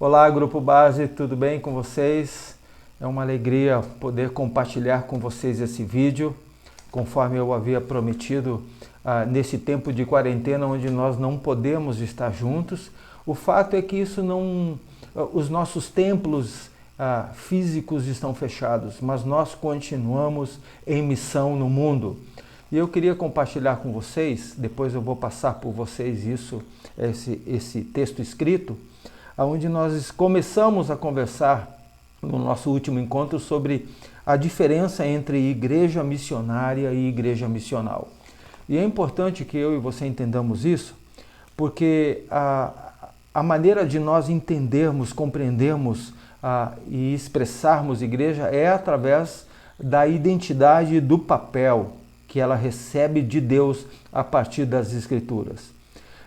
Olá, Grupo Base, tudo bem com vocês? É uma alegria poder compartilhar com vocês esse vídeo, conforme eu havia prometido nesse tempo de quarentena onde nós não podemos estar juntos. O fato é que isso não, os nossos templos físicos estão fechados, mas nós continuamos em missão no mundo. E eu queria compartilhar com vocês, depois eu vou passar por vocês esse texto escrito, onde nós começamos a conversar no nosso último encontro sobre a diferença entre igreja missionária e igreja missional. E é importante que eu e você entendamos isso, porque a maneira de nós entendermos, compreendermos e expressarmos igreja é através da identidade e do papel que ela recebe de Deus a partir das Escrituras.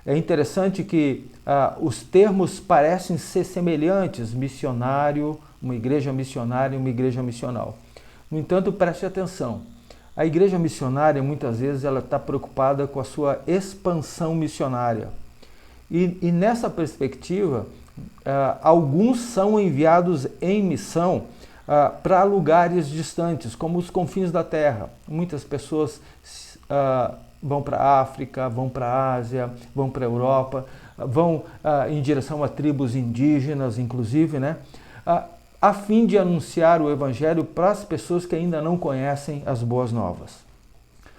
É interessante que os termos parecem ser semelhantes, missionário, uma igreja missionária e uma igreja missional. No entanto, preste atenção, a igreja missionária muitas vezes ela está preocupada com a sua expansão missionária. E nessa perspectiva, alguns são enviados em missão para lugares distantes, como os confins da terra. Muitas pessoas vão para a África, vão para a Ásia, vão para a Europa, vão em direção a tribos indígenas, inclusive, né? A fim de anunciar o Evangelho para as pessoas que ainda não conhecem as boas novas.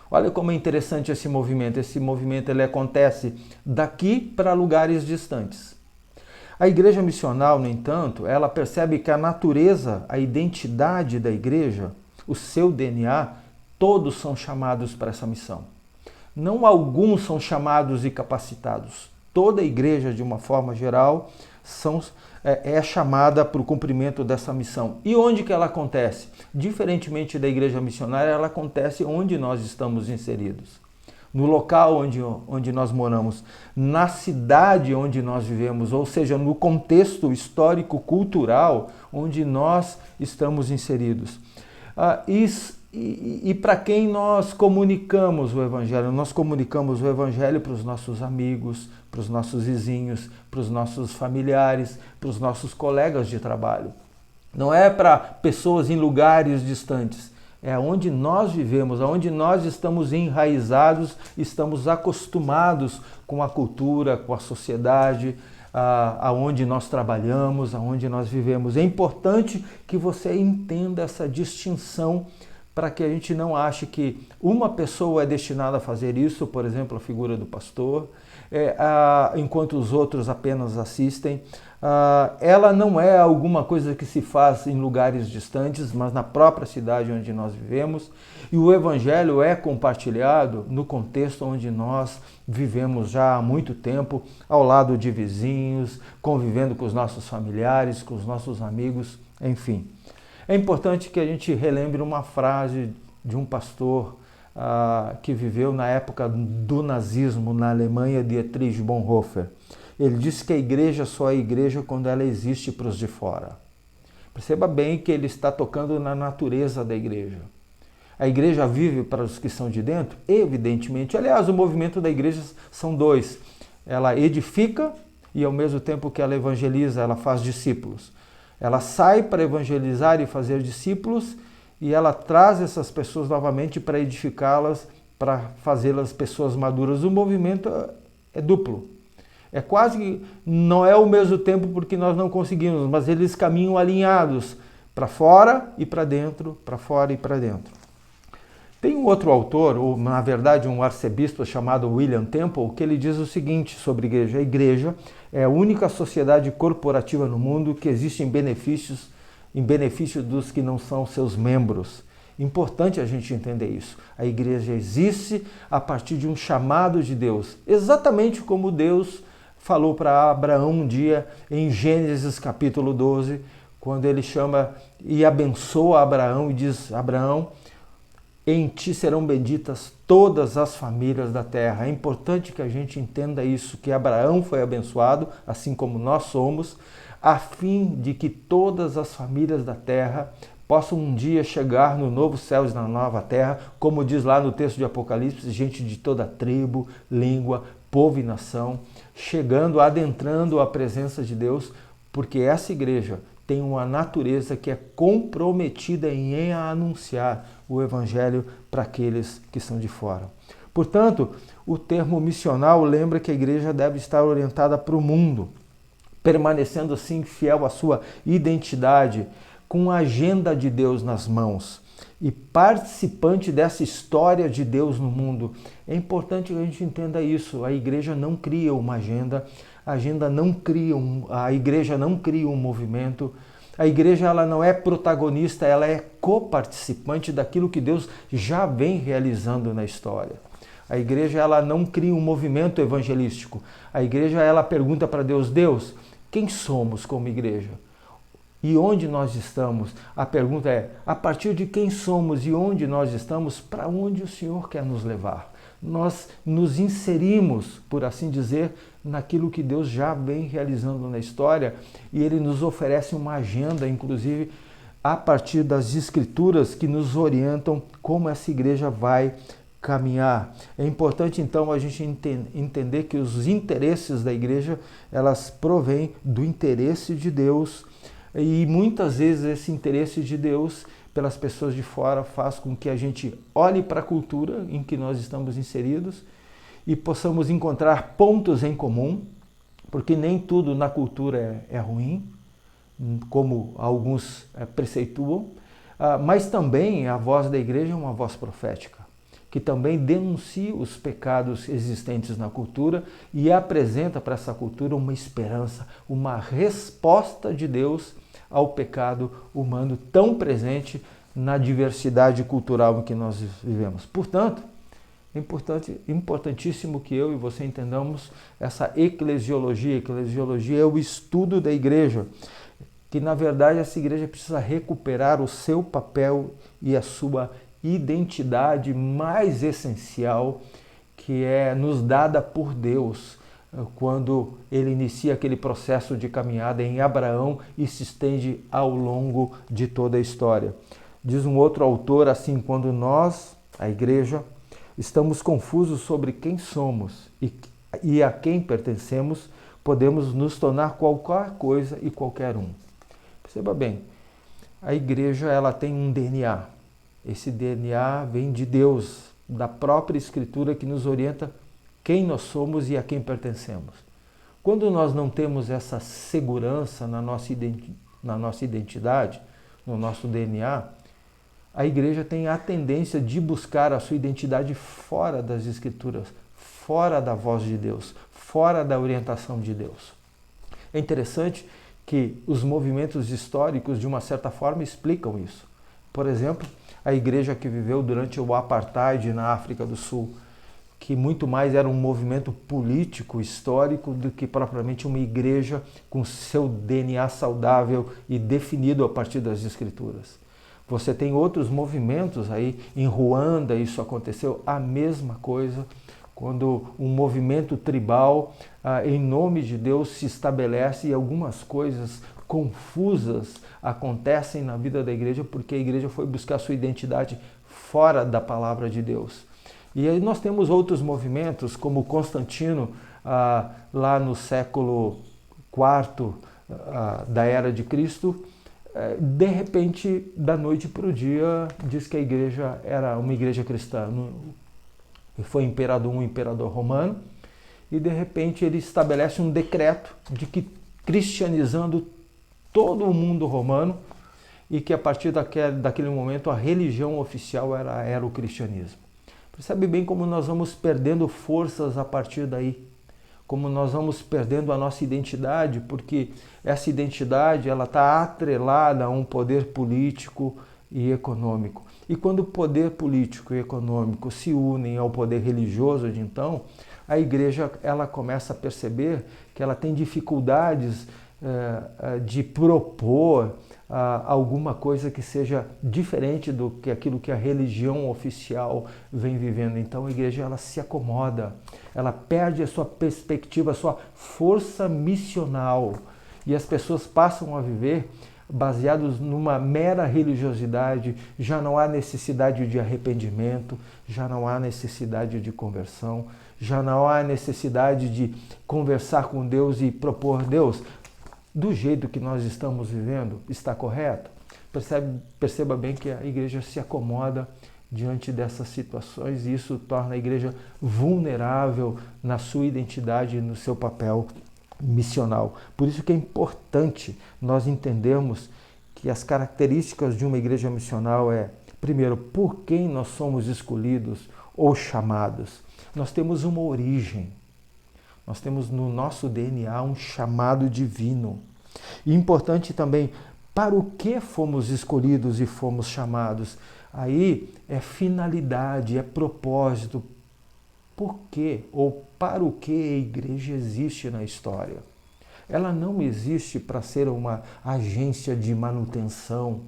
Olha como é interessante esse movimento. Esse movimento ele acontece daqui para lugares distantes. A igreja missional, no entanto, ela percebe que a natureza, a identidade da igreja, o seu DNA, todos são chamados para essa missão. Não alguns são chamados e capacitados. Toda a igreja, de uma forma geral, é chamada para o cumprimento dessa missão. E onde que ela acontece? Diferentemente da igreja missionária, ela acontece onde nós estamos inseridos. No local onde nós moramos, na cidade onde nós vivemos, ou seja, no contexto histórico-cultural onde nós estamos inseridos. E para quem nós comunicamos o Evangelho? Nós comunicamos o Evangelho para os nossos amigos, para os nossos vizinhos, para os nossos familiares, para os nossos colegas de trabalho. Não é para pessoas em lugares distantes. É onde nós vivemos, onde nós estamos enraizados, estamos acostumados com a cultura, com a sociedade, aonde nós trabalhamos, aonde nós vivemos. É importante que você entenda essa distinção para que a gente não ache que uma pessoa é destinada a fazer isso, por exemplo, a figura do pastor, enquanto os outros apenas assistem. Ela não é alguma coisa que se faz em lugares distantes, mas na própria cidade onde nós vivemos. E o Evangelho é compartilhado no contexto onde nós vivemos já há muito tempo, ao lado de vizinhos, convivendo com os nossos familiares, com os nossos amigos, enfim. É importante que a gente relembre uma frase de um pastor que viveu na época do nazismo na Alemanha, Dietrich Bonhoeffer. Ele disse que a igreja só é igreja quando ela existe para os de fora. Perceba bem que ele está tocando na natureza da igreja. A igreja vive para os que são de dentro? Evidentemente. Aliás, o movimento da igreja são dois. Ela edifica e, ao mesmo tempo que ela evangeliza, ela faz discípulos. Ela sai para evangelizar e fazer discípulos e ela traz essas pessoas novamente para edificá-las, para fazê-las pessoas maduras. O movimento é duplo. É quase que não é ao mesmo tempo porque nós não conseguimos, mas eles caminham alinhados para fora e para dentro, para fora e para dentro. Tem um outro autor, ou na verdade um arcebispo chamado William Temple, que ele diz o seguinte sobre a igreja. A igreja é a única sociedade corporativa no mundo que existe em benefício dos que não são seus membros. Importante a gente entender isso. A igreja existe a partir de um chamado de Deus, exatamente como Deus falou para Abraão um dia em Gênesis capítulo 12, quando ele chama e abençoa Abraão e diz: Abraão, em ti serão benditas todas as famílias da terra. É importante que a gente entenda isso, que Abraão foi abençoado, assim como nós somos, a fim de que todas as famílias da terra possam um dia chegar no novo céu e na nova terra, como diz lá no texto de Apocalipse, gente de toda tribo, língua, povo e nação, chegando, adentrando a presença de Deus porque essa igreja tem uma natureza que é comprometida em anunciar o evangelho para aqueles que são de fora. Portanto, o termo missional lembra que a igreja deve estar orientada para o mundo, permanecendo assim fiel à sua identidade, com a agenda de Deus nas mãos e participante dessa história de Deus no mundo. É importante que a gente entenda isso. A igreja não cria uma agenda, a igreja não cria um movimento. A igreja ela não é protagonista, ela é coparticipante daquilo que Deus já vem realizando na história. A igreja ela não cria um movimento evangelístico. A igreja ela pergunta para Deus: Deus, quem somos como igreja? E onde nós estamos? A pergunta é, a partir de quem somos e onde nós estamos, para onde o Senhor quer nos levar? Nós nos inserimos, por assim dizer, naquilo que Deus já vem realizando na história, e Ele nos oferece uma agenda, inclusive, a partir das Escrituras que nos orientam como essa igreja vai caminhar. É importante, então, a gente entender que os interesses da igreja, elas provêm do interesse de Deus, e muitas vezes esse interesse de Deus pelas pessoas de fora faz com que a gente olhe para a cultura em que nós estamos inseridos e possamos encontrar pontos em comum, porque nem tudo na cultura é ruim, como alguns preceituam, mas também a voz da igreja é uma voz profética, que também denuncia os pecados existentes na cultura e apresenta para essa cultura uma esperança, uma resposta de Deus ao pecado humano tão presente na diversidade cultural em que nós vivemos. Portanto, é importantíssimo que eu e você entendamos essa eclesiologia. Eclesiologia é o estudo da igreja, que na verdade essa igreja precisa recuperar o seu papel e a sua identidade mais essencial, que é nos dada por Deus, quando ele inicia aquele processo de caminhada em Abraão e se estende ao longo de toda a história. Diz um outro autor assim: quando nós, a igreja, estamos confusos sobre quem somos e a quem pertencemos, podemos nos tornar qualquer coisa e qualquer um. Perceba bem, a igreja ela tem um DNA. Esse DNA vem de Deus, da própria Escritura que nos orienta quem nós somos e a quem pertencemos. Quando nós não temos essa segurança na nossa identidade, no nosso DNA, a igreja tem a tendência de buscar a sua identidade fora das Escrituras, fora da voz de Deus, fora da orientação de Deus. É interessante que os movimentos históricos, de uma certa forma, explicam isso. Por exemplo, a igreja que viveu durante o apartheid na África do Sul, que muito mais era um movimento político, histórico, do que propriamente uma igreja com seu DNA saudável e definido a partir das Escrituras. Você tem outros movimentos aí, em Ruanda isso aconteceu, a mesma coisa, quando um movimento tribal, em nome de Deus, se estabelece e algumas coisas confusas acontecem na vida da igreja, porque a igreja foi buscar sua identidade fora da palavra de Deus. E aí nós temos outros movimentos, como Constantino, lá no século IV da Era de Cristo, de repente, da noite para o dia, diz que a igreja era uma igreja cristã. Foi um imperador romano, e de repente ele estabelece um decreto de que cristianizando todo o mundo romano, e que a partir daquele momento a religião oficial era o cristianismo. Percebe bem como nós vamos perdendo forças a partir daí, como nós vamos perdendo a nossa identidade, porque essa identidade ela está atrelada a um poder político e econômico. E quando o poder político e econômico se unem ao poder religioso de então, a igreja ela começa a perceber que ela tem dificuldades de propor alguma coisa que seja diferente do que aquilo que a religião oficial vem vivendo. Então a igreja ela se acomoda, ela perde a sua perspectiva, a sua força missional, e as pessoas passam a viver baseados numa mera religiosidade. Já não há necessidade de arrependimento, já não há necessidade de conversão, já não há necessidade de conversar com Deus e propor: Deus, do jeito que nós estamos vivendo está correto? Perceba bem que a igreja se acomoda diante dessas situações e isso torna a igreja vulnerável na sua identidade e no seu papel missional. Por isso que é importante nós entendermos que as características de uma igreja missional é, primeiro, por quem nós somos escolhidos ou chamados. Nós temos uma origem. Nós temos no nosso DNA um chamado divino. E importante também, para o que fomos escolhidos e fomos chamados? Aí é finalidade, é propósito. Por quê ou para o que a igreja existe na história? Ela não existe para ser uma agência de manutenção.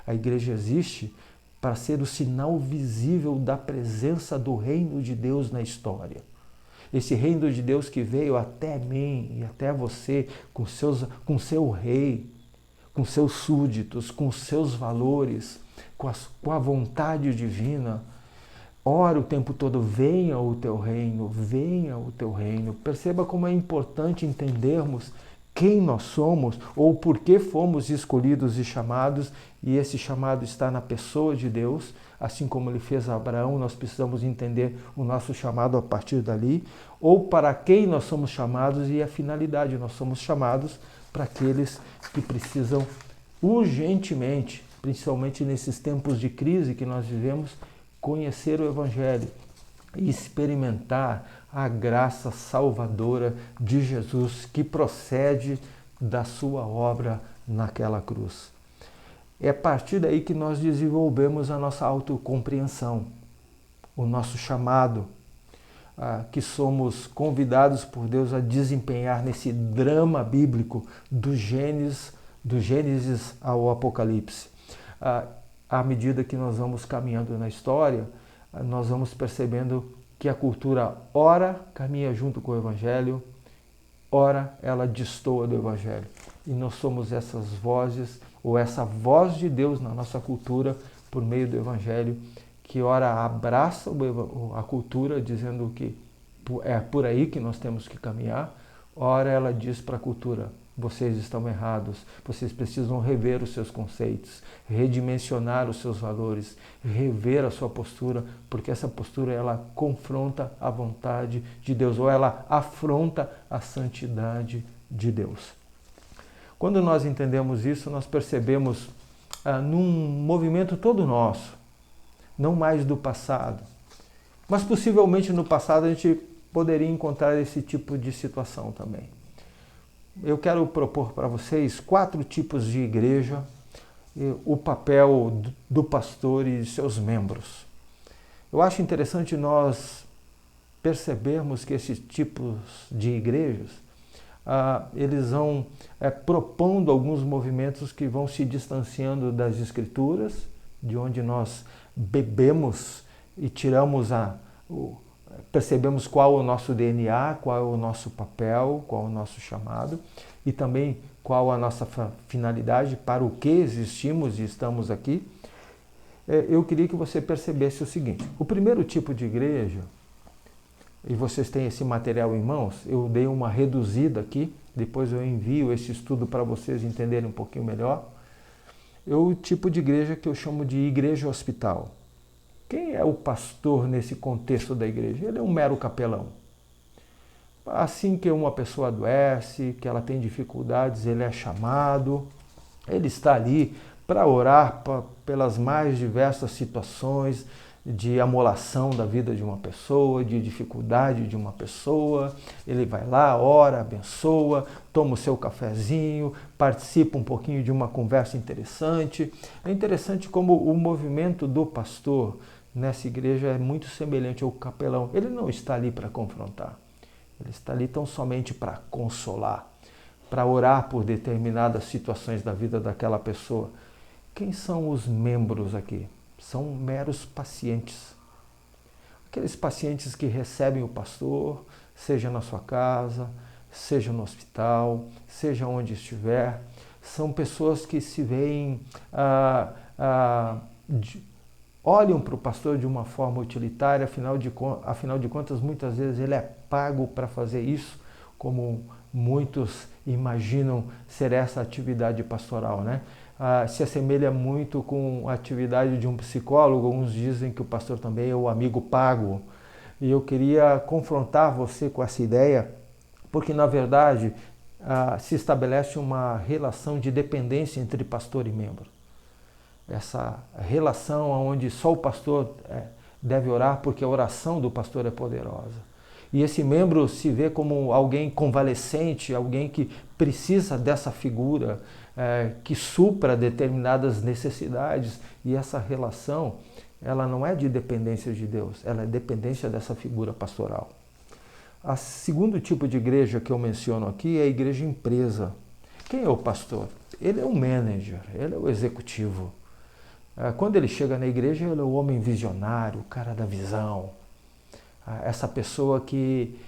A igreja existe para ser o sinal visível da presença do reino de Deus na história. Esse reino de Deus que veio até mim e até você, com seu rei, com seus súditos, com seus valores, com a vontade divina. Ora o tempo todo, venha o teu reino, venha o teu reino. Perceba como é importante entendermos quem nós somos ou por que fomos escolhidos e chamados, e esse chamado está na pessoa de Deus, assim como ele fez a Abraão, nós precisamos entender o nosso chamado a partir dali, ou para quem nós somos chamados e a finalidade, nós somos chamados para aqueles que precisam urgentemente, principalmente nesses tempos de crise que nós vivemos, conhecer o Evangelho e experimentar a graça salvadora de Jesus que procede da sua obra naquela cruz. É a partir daí que nós desenvolvemos a nossa autocompreensão, o nosso chamado, que somos convidados por Deus a desempenhar nesse drama bíblico do Gênesis ao Apocalipse. À medida que nós vamos caminhando na história, nós vamos percebendo que a cultura ora caminha junto com o Evangelho, ora ela destoa do Evangelho. E nós somos essas vozes, ou essa voz de Deus na nossa cultura, por meio do Evangelho, que ora abraça a cultura, dizendo que é por aí que nós temos que caminhar, ora ela diz para a cultura, vocês estão errados, vocês precisam rever os seus conceitos, redimensionar os seus valores, rever a sua postura, porque essa postura ela confronta a vontade de Deus, ou ela afronta a santidade de Deus. Quando nós entendemos isso, nós percebemos num movimento todo nosso, não mais do passado, mas possivelmente no passado a gente poderia encontrar esse tipo de situação também. Eu quero propor para vocês 4 tipos de igreja, o papel do pastor e de seus membros. Eu acho interessante nós percebermos que esses tipos de igrejas, eles vão propondo alguns movimentos que vão se distanciando das Escrituras, de onde nós bebemos e tiramos percebemos qual é o nosso DNA, qual é o nosso papel, qual é o nosso chamado e também qual a nossa finalidade, para o que existimos e estamos aqui. Eu queria que você percebesse o seguinte: o primeiro tipo de igreja, e vocês têm esse material em mãos, eu dei uma reduzida aqui, depois eu envio esse estudo para vocês entenderem um pouquinho melhor. É o tipo de igreja que eu chamo de igreja hospital. Quem é o pastor nesse contexto da igreja? Ele é um mero capelão. Assim que uma pessoa adoece, que ela tem dificuldades, ele é chamado, ele está ali para orar pelas mais diversas situações de amolação da vida de uma pessoa, de dificuldade de uma pessoa. Ele vai lá, ora, abençoa, toma o seu cafezinho, participa um pouquinho de uma conversa interessante. É interessante como o movimento do pastor nessa igreja é muito semelhante ao capelão. Ele não está ali para confrontar, ele está ali tão somente para consolar, para orar por determinadas situações da vida daquela pessoa. Quem são os membros aqui? São meros pacientes. Aqueles pacientes que recebem o pastor, seja na sua casa, seja no hospital, seja onde estiver. São pessoas que se veem, olham para o pastor de uma forma utilitária, afinal de contas, muitas vezes ele é pago para fazer isso, como muitos imaginam ser essa atividade pastoral, né? Se assemelha muito com a atividade de um psicólogo. Uns dizem que o pastor também é o amigo pago. E eu queria confrontar você com essa ideia, porque na verdade se estabelece uma relação de dependência entre pastor e membro. Essa relação onde só o pastor deve orar, porque a oração do pastor é poderosa. E esse membro se vê como alguém convalescente, alguém que precisa dessa figura que supra determinadas necessidades. E essa relação, ela não é de dependência de Deus, ela é dependência dessa figura pastoral. O segundo tipo de igreja que eu menciono aqui é a igreja empresa. Quem é o pastor? Ele é o manager, ele é o executivo. Quando ele chega na igreja, ele é o homem visionário, o cara da visão. Essa pessoa que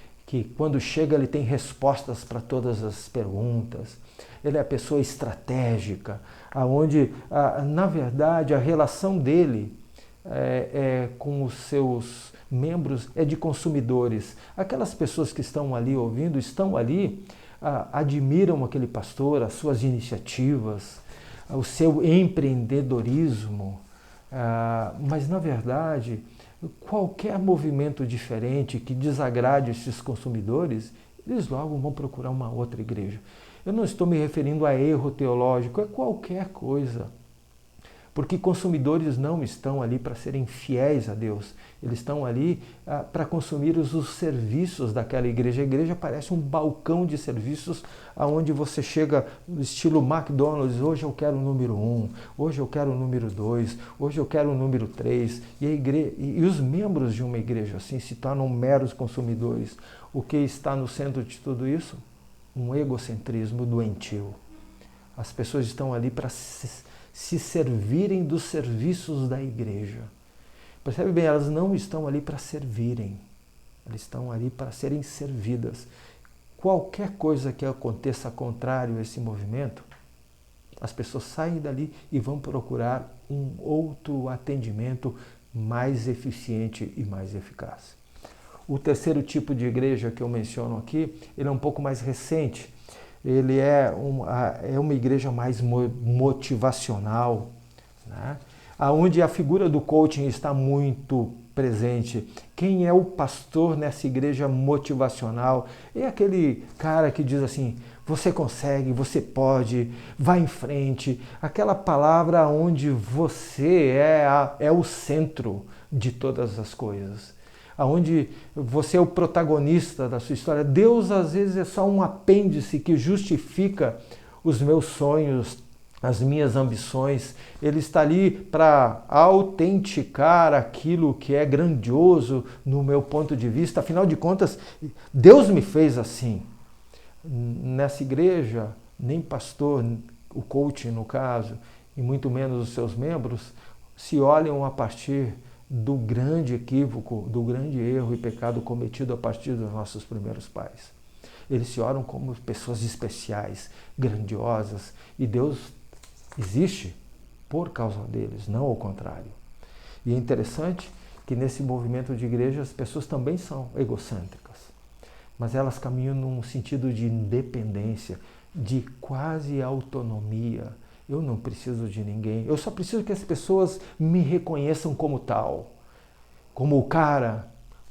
quando chega ele tem respostas para todas as perguntas. Ele é a pessoa estratégica, onde, na verdade, a relação dele com os seus membros é de consumidores. Aquelas pessoas que estão ali ouvindo, estão ali, admiram aquele pastor, as suas iniciativas, o seu empreendedorismo, mas na verdade, qualquer movimento diferente que desagrade esses consumidores, eles logo vão procurar uma outra igreja. Eu não estou me referindo a erro teológico, é qualquer coisa. Porque consumidores não estão ali para serem fiéis a Deus, eles estão ali para consumir os serviços daquela igreja. A igreja parece um balcão de serviços onde você chega no estilo McDonald's, hoje eu quero o número 1, hoje eu quero o número 2, hoje eu quero o número 3. E os membros de uma igreja assim se tornam meros consumidores. O que está no centro de tudo isso? Um egocentrismo doentio. As pessoas estão ali para se servirem dos serviços da igreja. Percebe bem, elas não estão ali para servirem, elas estão ali para serem servidas. Qualquer coisa que aconteça contrário a esse movimento, as pessoas saem dali e vão procurar um outro atendimento mais eficiente e mais eficaz. O terceiro tipo de igreja que eu menciono aqui, ele é um pouco mais recente. Ele é uma igreja mais motivacional, né? Onde a figura do coaching está muito presente. Quem é o pastor nessa igreja motivacional? É aquele cara que diz assim, você consegue, você pode, vá em frente. Aquela palavra onde você é o centro de todas as coisas. Onde você é o protagonista da sua história. Deus às vezes é só um apêndice que justifica os meus sonhos, as minhas ambições. Ele está ali para autenticar aquilo que é grandioso no meu ponto de vista. Afinal de contas, Deus me fez assim. Nessa igreja, nem pastor, o coach no caso, e muito menos os seus membros, se olham a partir do grande equívoco, do grande erro e pecado cometido a partir dos nossos primeiros pais. Eles se olham como pessoas especiais, grandiosas, e Deus existe por causa deles, não ao contrário. E é interessante que nesse movimento de igreja as pessoas também são egocêntricas, mas elas caminham num sentido de independência, de quase autonomia. Eu não preciso de ninguém, eu só preciso que as pessoas me reconheçam como tal, como o cara,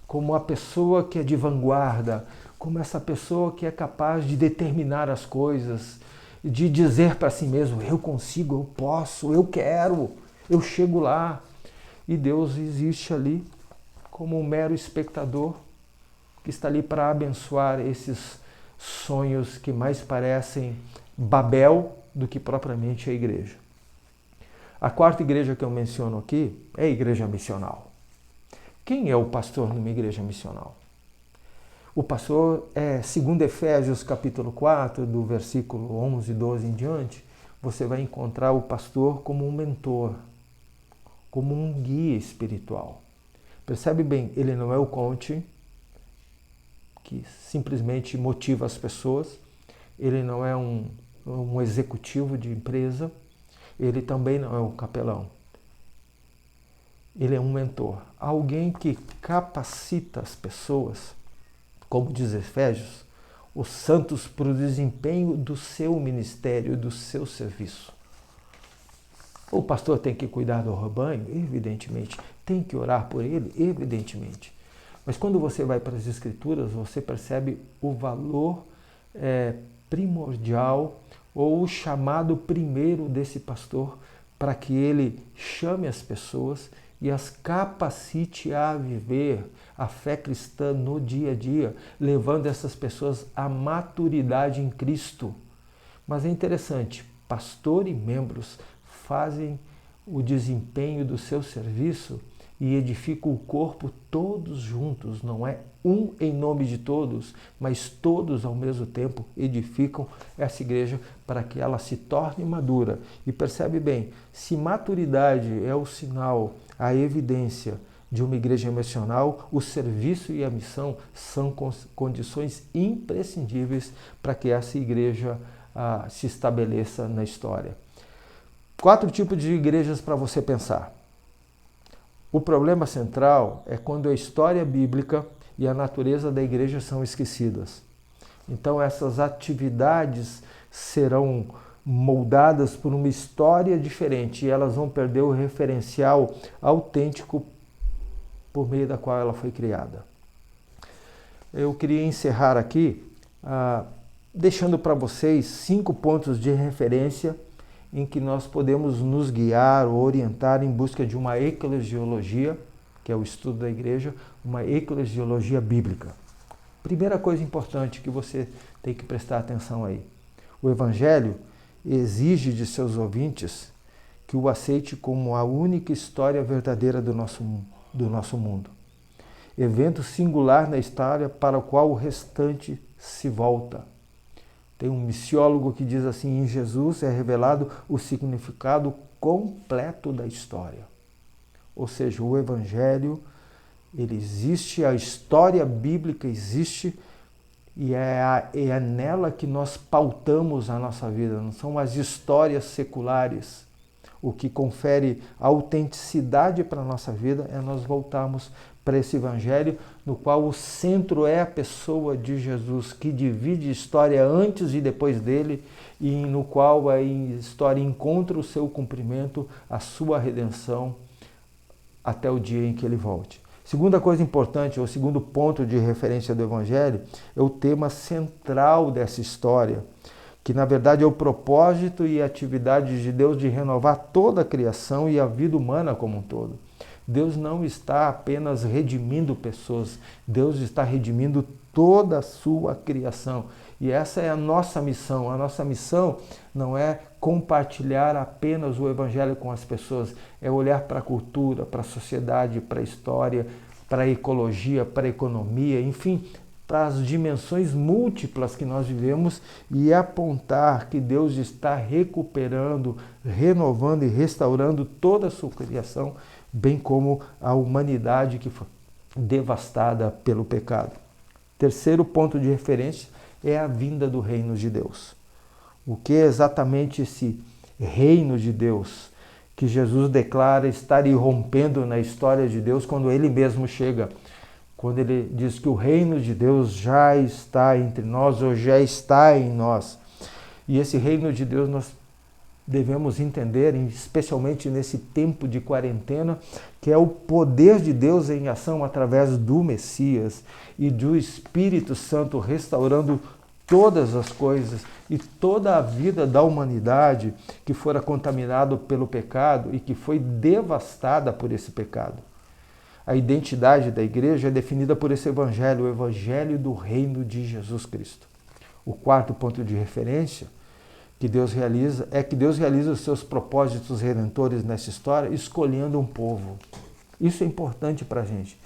como a pessoa que é de vanguarda, como essa pessoa que é capaz de determinar as coisas, de dizer para si mesmo, eu consigo, eu posso, eu quero, eu chego lá. E Deus existe ali como um mero espectador que está ali para abençoar esses sonhos que mais parecem Babel do que propriamente a igreja. A quarta igreja que eu menciono aqui é a igreja missional. Quem é o pastor numa igreja missional? O pastor segundo Efésios capítulo 4, do versículo 11 e 12 em diante, você vai encontrar o pastor como um mentor, como um guia espiritual. Percebe bem, ele não é o coach que simplesmente motiva as pessoas, ele não é um executivo de empresa, ele também não é um capelão. Ele é um mentor, alguém que capacita as pessoas, como diz Efésios, os santos para o desempenho do seu ministério, do seu serviço. O pastor tem que cuidar do rebanho? Evidentemente. Tem que orar por ele? Evidentemente. Mas quando você vai para as Escrituras, você percebe o valor primordial ou o chamado primeiro desse pastor para que ele chame as pessoas e as capacite a viver a fé cristã no dia a dia, levando essas pessoas à maturidade em Cristo. Mas é interessante, pastor e membros fazem o desempenho do seu serviço e edificam o corpo todos juntos, não é um em nome de todos, mas todos ao mesmo tempo edificam essa igreja para que ela se torne madura. E percebe bem, se maturidade é o sinal, a evidência de uma igreja missional, o serviço e a missão são condições imprescindíveis para que essa igreja se estabeleça na história. 4 tipos de igrejas para você pensar. O problema central é quando a história bíblica e a natureza da igreja são esquecidas. Então essas atividades serão moldadas por uma história diferente e elas vão perder o referencial autêntico por meio da qual ela foi criada. Eu queria encerrar aqui deixando para vocês 5 pontos de referência em que nós podemos nos guiar ou orientar em busca de uma eclesiologia, que é o estudo da igreja, uma eclesiologia bíblica. Primeira coisa importante que você tem que prestar atenção aí. O Evangelho exige de seus ouvintes que o aceite como a única história verdadeira do nosso mundo. Evento singular na história para o qual o restante se volta. Tem um missiólogo que diz assim, em Jesus é revelado o significado completo da história. Ou seja, o Evangelho, ele existe, a história bíblica existe e é nela que nós pautamos a nossa vida, não são as histórias seculares. O que confere autenticidade para a nossa vida é nós voltarmos para esse Evangelho, no qual o centro é a pessoa de Jesus, que divide a história antes e depois dele, e no qual a história encontra o seu cumprimento, a sua redenção, até o dia em que ele volte. Segunda coisa importante, o segundo ponto de referência do Evangelho, é o tema central dessa história, que na verdade é o propósito e a atividade de Deus de renovar toda a criação e a vida humana como um todo. Deus não está apenas redimindo pessoas, Deus está redimindo toda a sua criação. E essa é a nossa missão. A nossa missão não é compartilhar apenas o Evangelho com as pessoas, é olhar para a cultura, para a sociedade, para a história, para a ecologia, para a economia, enfim, para as dimensões múltiplas que nós vivemos e apontar que Deus está recuperando, renovando e restaurando toda a sua criação, bem como a humanidade que foi devastada pelo pecado. Terceiro ponto de referência é a vinda do reino de Deus. O que é exatamente esse reino de Deus que Jesus declara estar irrompendo na história de Deus quando ele mesmo chega? Quando ele diz que o reino de Deus já está entre nós ou já está em nós. E esse reino de Deus nós devemos entender, especialmente nesse tempo de quarentena, que é o poder de Deus em ação através do Messias e do Espírito Santo restaurando todas as coisas e toda a vida da humanidade que fora contaminado pelo pecado e que foi devastada por esse pecado. A identidade da igreja é definida por esse evangelho, o evangelho do reino de Jesus Cristo. O quarto ponto de referência que Deus realiza é que Deus realiza os seus propósitos redentores nessa história escolhendo um povo. Isso é importante para a gente.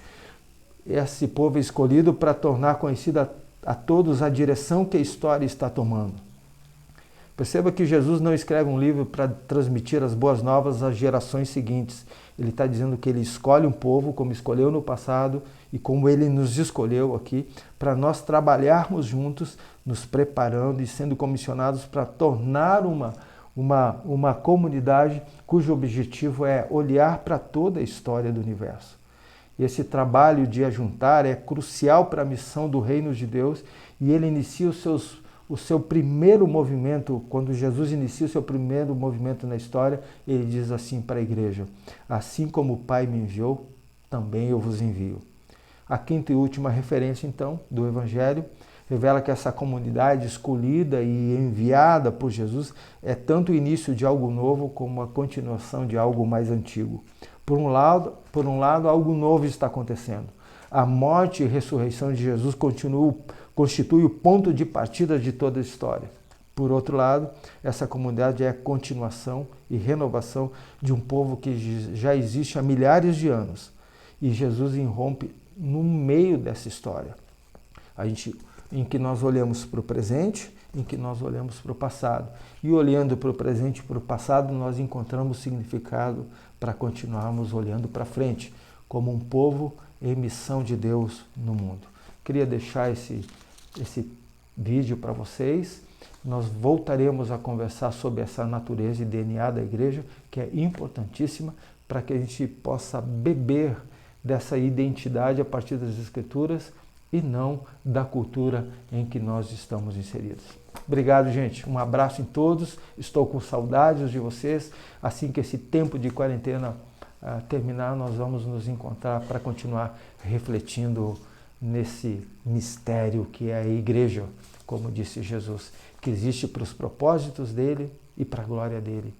Esse povo é escolhido para tornar conhecida a todos a direção que a história está tomando. Perceba que Jesus não escreve um livro para transmitir as boas novas às gerações seguintes. Ele está dizendo que ele escolhe um povo, como escolheu no passado e como ele nos escolheu aqui, para nós trabalharmos juntos, nos preparando e sendo comissionados para tornar uma comunidade cujo objetivo é olhar para toda a história do universo. E esse trabalho de ajuntar é crucial para a missão do reino de Deus, e ele inicia o seu primeiro movimento. Quando Jesus inicia o seu primeiro movimento na história, ele diz assim para a igreja: assim como o Pai me enviou, também eu vos envio. A quinta e última referência, então, do Evangelho revela que essa comunidade escolhida e enviada por Jesus é tanto o início de algo novo como a continuação de algo mais antigo. Por um lado, algo novo está acontecendo. A morte e ressurreição de Jesus constitui o ponto de partida de toda a história. Por outro lado, essa comunidade é a continuação e renovação de um povo que já existe há milhares de anos. E Jesus irrompe no meio dessa história, em que nós olhamos para o presente, em que nós olhamos para o passado. E olhando para o presente e para o passado, nós encontramos significado para continuarmos olhando para frente, como um povo em missão de Deus no mundo. Queria deixar esse vídeo para vocês. Nós voltaremos a conversar sobre essa natureza e DNA da igreja, que é importantíssima para que a gente possa beber dessa identidade a partir das Escrituras e não da cultura em que nós estamos inseridos. Obrigado, gente. Um abraço em todos. Estou com saudades de vocês. Assim que esse tempo de quarentena terminar, nós vamos nos encontrar para continuar refletindo nesse mistério que é a igreja, como disse Jesus, que existe para os propósitos dele e para a glória dele,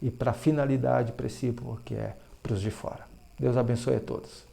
e para a finalidade principal, que é para os de fora. Deus abençoe a todos.